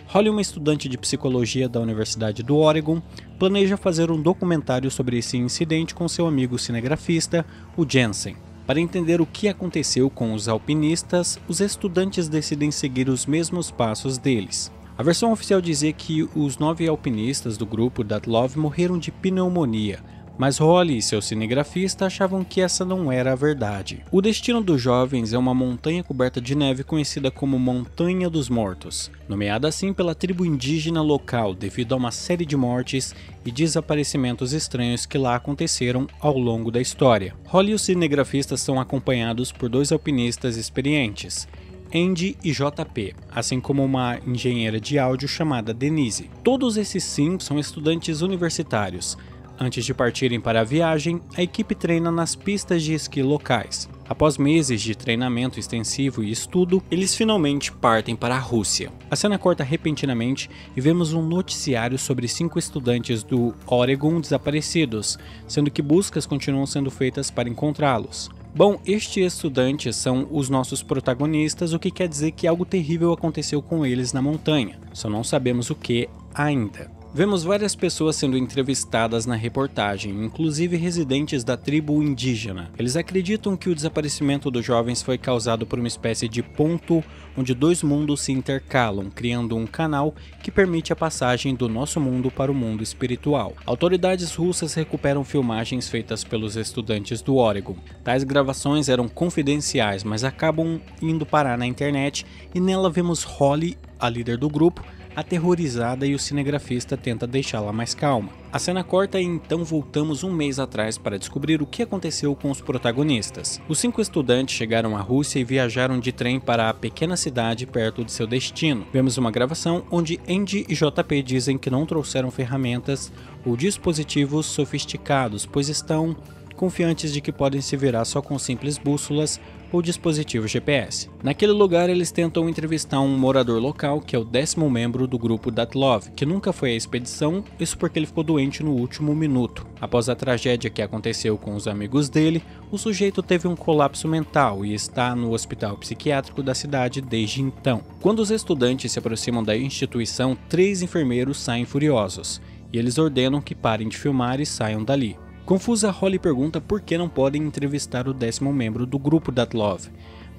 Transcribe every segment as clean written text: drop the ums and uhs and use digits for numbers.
Holly, uma estudante de psicologia da Universidade do Oregon, planeja fazer um documentário sobre esse incidente com seu amigo cinegrafista, o Jensen. Para entender o que aconteceu com os alpinistas, os estudantes decidem seguir os mesmos passos deles. A versão oficial dizia que os 9 alpinistas do grupo Dyatlov morreram de pneumonia, mas Holly e seu cinegrafista achavam que essa não era a verdade. O destino dos jovens é uma montanha coberta de neve conhecida como Montanha dos Mortos, nomeada assim pela tribo indígena local devido a uma série de mortes e desaparecimentos estranhos que lá aconteceram ao longo da história. Holly e os cinegrafistas são acompanhados por 2 alpinistas experientes, Andy e JP, assim como uma engenheira de áudio chamada Denise. Todos esses 5 são estudantes universitários. Antes de partirem para a viagem, a equipe treina nas pistas de esqui locais. Após meses de treinamento extensivo e estudo, eles finalmente partem para a Rússia. A cena corta repentinamente e vemos um noticiário sobre 5 estudantes do Oregon desaparecidos, sendo que buscas continuam sendo feitas para encontrá-los. Bom, estes estudantes são os nossos protagonistas, o que quer dizer que algo terrível aconteceu com eles na montanha. Só não sabemos o que ainda. Vemos várias pessoas sendo entrevistadas na reportagem, inclusive residentes da tribo indígena. Eles acreditam que o desaparecimento dos jovens foi causado por uma espécie de ponto onde 2 mundos se intercalam, criando um canal que permite a passagem do nosso mundo para o mundo espiritual. Autoridades russas recuperam filmagens feitas pelos estudantes do Oregon. Tais gravações eram confidenciais, mas acabam indo parar na internet e nela vemos Holly, a líder do grupo, aterrorizada, e o cinegrafista tenta deixá-la mais calma. A cena corta e então voltamos um mês atrás para descobrir o que aconteceu com os protagonistas. Os 5 estudantes chegaram à Rússia e viajaram de trem para a pequena cidade perto de seu destino. Vemos uma gravação onde Andy e JP dizem que não trouxeram ferramentas ou dispositivos sofisticados, pois estão confiantes de que podem se virar só com simples bússolas ou dispositivos GPS. Naquele lugar, eles tentam entrevistar um morador local, que é o 10º membro do grupo Dyatlov, que nunca foi à expedição, isso porque ele ficou doente no último minuto. Após a tragédia que aconteceu com os amigos dele, o sujeito teve um colapso mental e está no hospital psiquiátrico da cidade desde então. Quando os estudantes se aproximam da instituição, 3 enfermeiros saem furiosos, e eles ordenam que parem de filmar e saiam dali. Confusa, Holly pergunta por que não podem entrevistar o 10º membro do grupo Dyatlov,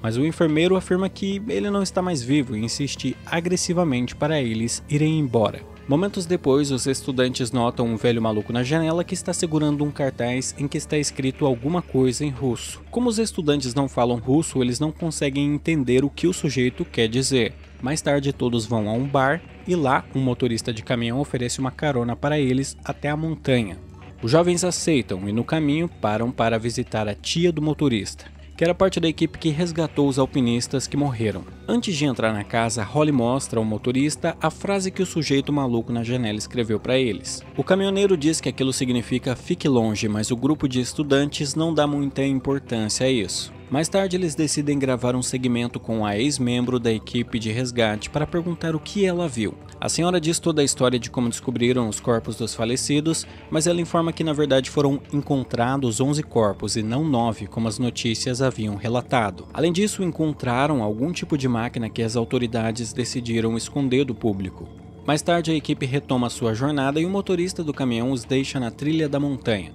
mas o enfermeiro afirma que ele não está mais vivo e insiste agressivamente para eles irem embora. Momentos depois, os estudantes notam um velho maluco na janela que está segurando um cartaz em que está escrito alguma coisa em russo. Como os estudantes não falam russo, eles não conseguem entender o que o sujeito quer dizer. Mais tarde, todos vão a um bar e lá, um motorista de caminhão oferece uma carona para eles até a montanha. Os jovens aceitam e no caminho param para visitar a tia do motorista, que era parte da equipe que resgatou os alpinistas que morreram. Antes de entrar na casa, Holly mostra ao motorista a frase que o sujeito maluco na janela escreveu para eles. O caminhoneiro diz que aquilo significa "fique longe", mas o grupo de estudantes não dá muita importância a isso. Mais tarde, eles decidem gravar um segmento com a ex-membro da equipe de resgate para perguntar o que ela viu. A senhora diz toda a história de como descobriram os corpos dos falecidos, mas ela informa que na verdade foram encontrados 11 corpos e não 9, como as notícias haviam relatado. Além disso, encontraram algum tipo de máquina que as autoridades decidiram esconder do público. Mais tarde, a equipe retoma sua jornada e o motorista do caminhão os deixa na trilha da montanha.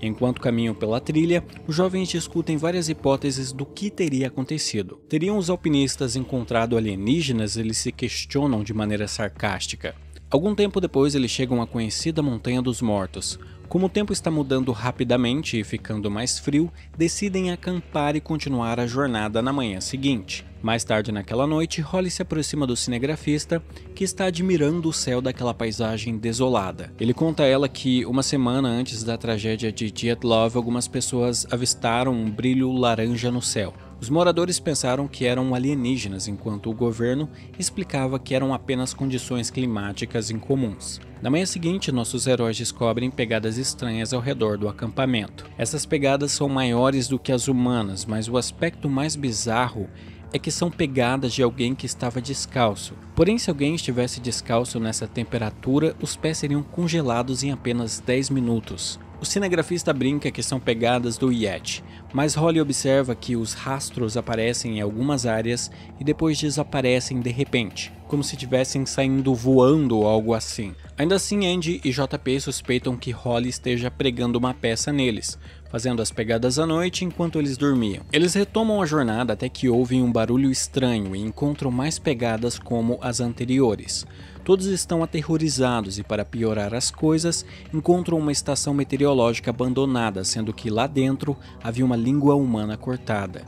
Enquanto caminham pela trilha, os jovens discutem várias hipóteses do que teria acontecido. Teriam os alpinistas encontrado alienígenas? Eles se questionam de maneira sarcástica. Algum tempo depois, eles chegam à conhecida Montanha dos Mortos. Como o tempo está mudando rapidamente e ficando mais frio, decidem acampar e continuar a jornada na manhã seguinte. Mais tarde naquela noite, Holly se aproxima do cinegrafista, que está admirando o céu daquela paisagem desolada. Ele conta a ela que, uma semana antes da tragédia de Dyatlov, algumas pessoas avistaram um brilho laranja no céu. Os moradores pensaram que eram alienígenas, enquanto o governo explicava que eram apenas condições climáticas incomuns. Na manhã seguinte, nossos heróis descobrem pegadas estranhas ao redor do acampamento. Essas pegadas são maiores do que as humanas, mas o aspecto mais bizarro é que são pegadas de alguém que estava descalço. Porém, se alguém estivesse descalço nessa temperatura, os pés seriam congelados em apenas 10 minutos. O cinegrafista brinca que são pegadas do Yeti, mas Holly observa que os rastros aparecem em algumas áreas e depois desaparecem de repente. como se estivessem saindo voando ou algo assim. Ainda assim, Andy e JP suspeitam que Holly esteja pregando uma peça neles, fazendo as pegadas à noite enquanto eles dormiam. Eles retomam a jornada até que ouvem um barulho estranho e encontram mais pegadas como as anteriores. Todos estão aterrorizados e, para piorar as coisas, encontram uma estação meteorológica abandonada, sendo que lá dentro havia uma língua humana cortada.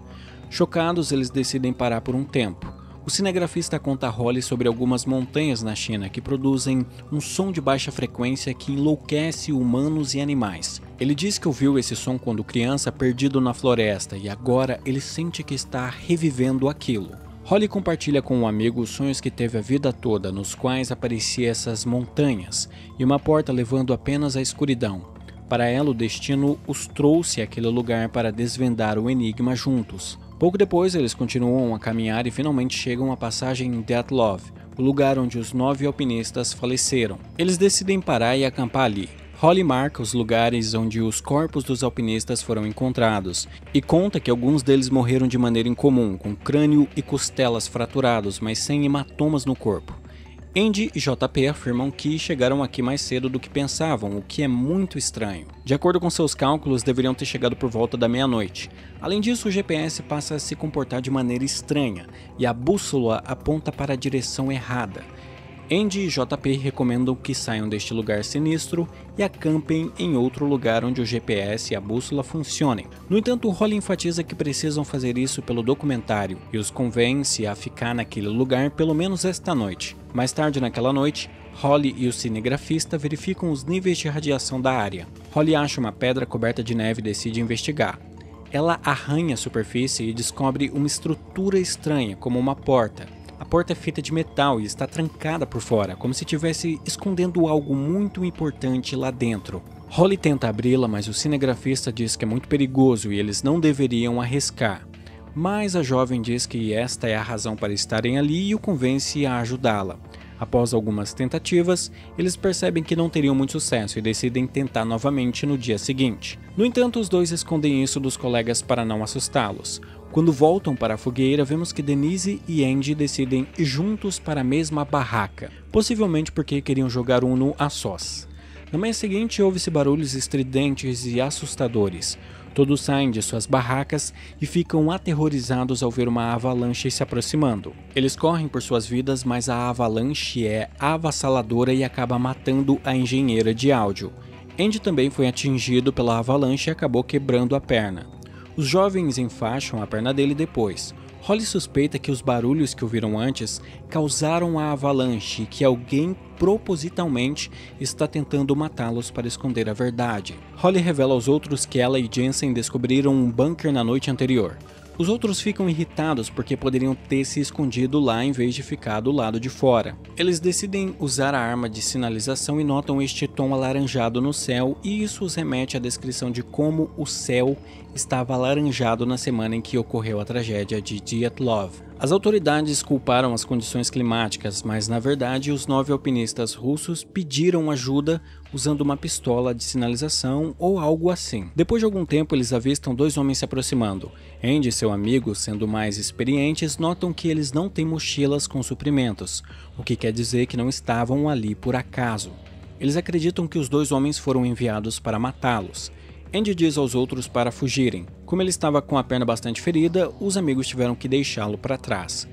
Chocados, eles decidem parar por um tempo. O cinegrafista conta a Holly sobre algumas montanhas na China que produzem um som de baixa frequência que enlouquece humanos e animais. Ele diz que ouviu esse som quando criança perdido na floresta e agora ele sente que está revivendo aquilo. Holly compartilha com um amigo os sonhos que teve a vida toda, nos quais apareciam essas montanhas e uma porta levando apenas à escuridão. Para ela, o destino os trouxe àquele lugar para desvendar o enigma juntos. Pouco depois, eles continuam a caminhar e finalmente chegam à passagem Dyatlov, o lugar onde os 9 alpinistas faleceram. Eles decidem parar e acampar ali. Holly marca os lugares onde os corpos dos alpinistas foram encontrados e conta que alguns deles morreram de maneira incomum, com crânio e costelas fraturados, mas sem hematomas no corpo. Andy e JP afirmam que chegaram aqui mais cedo do que pensavam, o que é muito estranho. De acordo com seus cálculos, deveriam ter chegado por volta da meia-noite. Além disso, o GPS passa a se comportar de maneira estranha e a bússola aponta para a direção errada. Andy e JP recomendam que saiam deste lugar sinistro e acampem em outro lugar onde o GPS e a bússola funcionem. No entanto, Holly enfatiza que precisam fazer isso pelo documentário e os convence a ficar naquele lugar pelo menos esta noite. Mais tarde naquela noite, Holly e o cinegrafista verificam os níveis de radiação da área. Holly acha uma pedra coberta de neve e decide investigar. Ela arranha a superfície e descobre uma estrutura estranha, como uma porta. A porta é feita de metal e está trancada por fora, como se estivesse escondendo algo muito importante lá dentro. Holly tenta abri-la, mas o cinegrafista diz que é muito perigoso e eles não deveriam arriscar. Mas a jovem diz que esta é a razão para estarem ali e o convence a ajudá-la. Após algumas tentativas, eles percebem que não teriam muito sucesso e decidem tentar novamente no dia seguinte. No entanto, os dois escondem isso dos colegas para não assustá-los. Quando voltam para a fogueira, vemos que Denise e Andy decidem ir juntos para a mesma barraca, possivelmente porque queriam jogar Uno a sós. Na manhã seguinte, ouve-se barulhos estridentes e assustadores. Todos saem de suas barracas e ficam aterrorizados ao ver uma avalanche se aproximando. Eles correm por suas vidas, mas a avalanche é avassaladora e acaba matando a engenheira de áudio. Andy também foi atingido pela avalanche e acabou quebrando a perna. Os jovens enfaixam a perna dele depois. Holly suspeita que os barulhos que ouviram antes causaram a avalanche e que alguém propositalmente está tentando matá-los para esconder a verdade. Holly revela aos outros que ela e Jensen descobriram um bunker na noite anterior. Os outros ficam irritados porque poderiam ter se escondido lá em vez de ficar do lado de fora. Eles decidem usar a arma de sinalização e notam este tom alaranjado no céu, e isso os remete à descrição de como o céu estava alaranjado na semana em que ocorreu a tragédia de Dyatlov. As autoridades culparam as condições climáticas, mas na verdade os 9 alpinistas russos pediram ajuda usando uma pistola de sinalização ou algo assim. Depois de algum tempo, eles avistam 2 homens se aproximando. Andy e seu amigo, sendo mais experientes, notam que eles não têm mochilas com suprimentos, o que quer dizer que não estavam ali por acaso. Eles acreditam que os 2 homens foram enviados para matá-los. Andy diz aos outros para fugirem. Como ele estava com a perna bastante ferida, os amigos tiveram que deixá-lo para trás.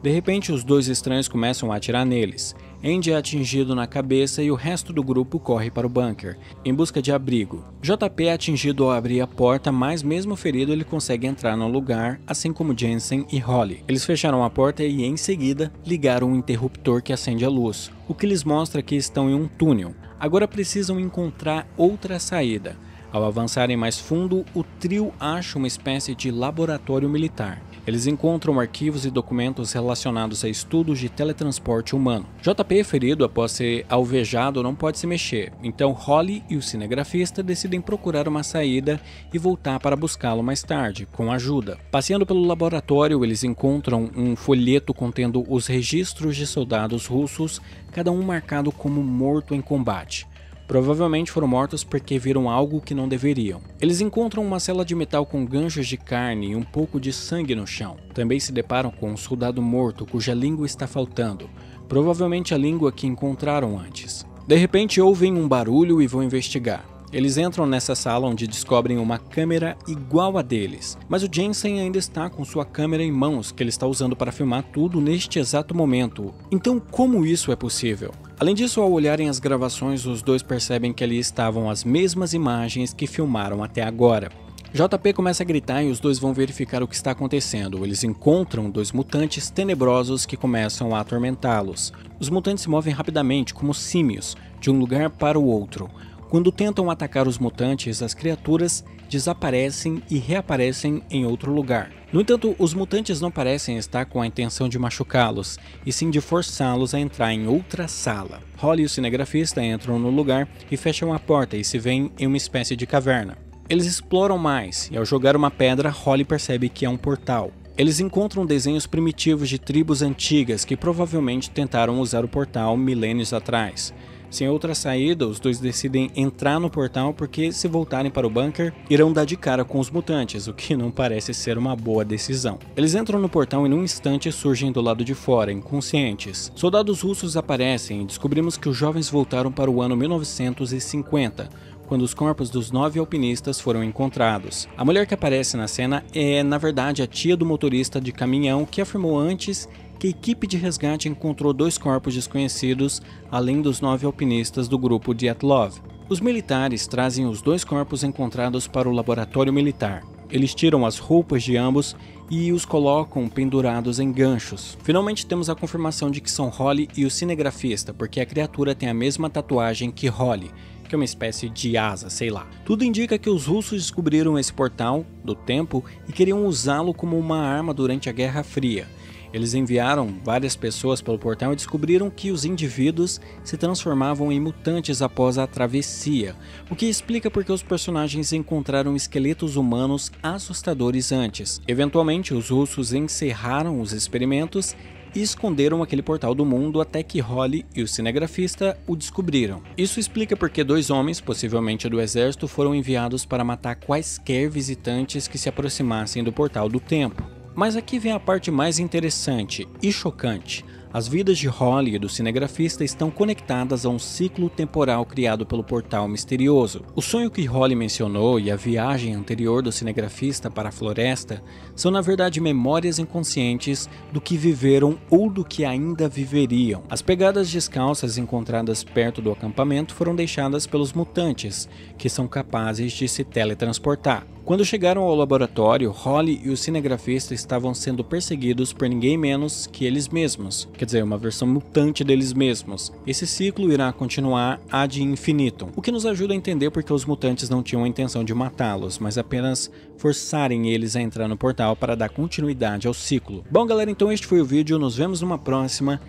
De repente, os 2 estranhos começam a atirar neles. Andy é atingido na cabeça e o resto do grupo corre para o bunker, em busca de abrigo. JP é atingido ao abrir a porta, mas mesmo ferido ele consegue entrar no lugar, assim como Jensen e Holly. Eles fecharam a porta e em seguida ligaram um interruptor que acende a luz, o que lhes mostra que estão em um túnel. Agora precisam encontrar outra saída. Ao avançarem mais fundo, o trio acha uma espécie de laboratório militar. Eles encontram arquivos e documentos relacionados a estudos de teletransporte humano. JP, ferido após ser alvejado, não pode se mexer, então Holly e o cinegrafista decidem procurar uma saída e voltar para buscá-lo mais tarde, com ajuda. Passeando pelo laboratório, eles encontram um folheto contendo os registros de soldados russos, cada um marcado como morto em combate. Provavelmente foram mortos porque viram algo que não deveriam. Eles encontram uma cela de metal com ganchos de carne e um pouco de sangue no chão. Também se deparam com um soldado morto cuja língua está faltando. provavelmente a língua que encontraram antes. De repente ouvem um barulho e vão investigar. Eles entram nessa sala onde descobrem uma câmera igual a deles, mas o Jensen ainda está com sua câmera em mãos que ele está usando para filmar tudo neste exato momento. Então como isso é possível? Além disso, ao olharem as gravações, os dois percebem que ali estavam as mesmas imagens que filmaram até agora. JP começa a gritar e os dois vão verificar o que está acontecendo. Eles encontram dois mutantes tenebrosos que começam a atormentá-los. Os mutantes se movem rapidamente, como símios, de um lugar para o outro. Quando tentam atacar os mutantes, as criaturas desaparecem e reaparecem em outro lugar. No entanto, os mutantes não parecem estar com a intenção de machucá-los, e sim de forçá-los a entrar em outra sala. Holly e o cinegrafista entram no lugar e fecham a porta e se veem em uma espécie de caverna. Eles exploram mais, e ao jogar uma pedra, Holly percebe que é um portal. Eles encontram desenhos primitivos de tribos antigas que provavelmente tentaram usar o portal milênios atrás. Sem outra saída, os dois decidem entrar no portal porque, se voltarem para o bunker, irão dar de cara com os mutantes, o que não parece ser uma boa decisão. Eles entram no portal e num instante surgem do lado de fora, inconscientes. Soldados russos aparecem e descobrimos que os jovens voltaram para o ano 1950, quando os corpos dos 9 alpinistas foram encontrados. A mulher que aparece na cena é, na verdade, a tia do motorista de caminhão que afirmou antes que a equipe de resgate encontrou 2 corpos desconhecidos, além dos 9 alpinistas do grupo Dyatlov. Os militares trazem os 2 corpos encontrados para o laboratório militar. Eles tiram as roupas de ambos e os colocam pendurados em ganchos. Finalmente temos a confirmação de que são Holly e o cinegrafista, porque a criatura tem a mesma tatuagem que Holly, que é uma espécie de asa, sei lá. Tudo indica que os russos descobriram esse portal do tempo e queriam usá-lo como uma arma durante a Guerra Fria. Eles enviaram várias pessoas pelo portal e descobriram que os indivíduos se transformavam em mutantes após a travessia, o que explica porque os personagens encontraram esqueletos humanos assustadores antes. Eventualmente, os russos encerraram os experimentos e esconderam aquele portal do mundo até que Holly e o cinegrafista o descobriram. Isso explica porque 2 homens, possivelmente do exército, foram enviados para matar quaisquer visitantes que se aproximassem do portal do tempo. Mas aqui vem a parte mais interessante e chocante. As vidas de Holly e do cinegrafista estão conectadas a um ciclo temporal criado pelo portal misterioso. O sonho que Holly mencionou e a viagem anterior do cinegrafista para a floresta são na verdade memórias inconscientes do que viveram ou do que ainda viveriam. As pegadas descalças encontradas perto do acampamento foram deixadas pelos mutantes, que são capazes de se teletransportar. Quando chegaram ao laboratório, Holly e o cinegrafista estavam sendo perseguidos por ninguém menos que eles mesmos, quer dizer, uma versão mutante deles mesmos. Esse ciclo irá continuar ad infinitum, o que nos ajuda a entender porque os mutantes não tinham a intenção de matá-los, mas apenas forçarem eles a entrar no portal para dar continuidade ao ciclo. Bom galera, então este foi o vídeo, nos vemos numa próxima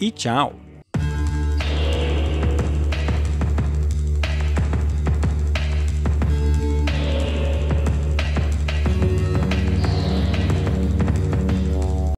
e tchau!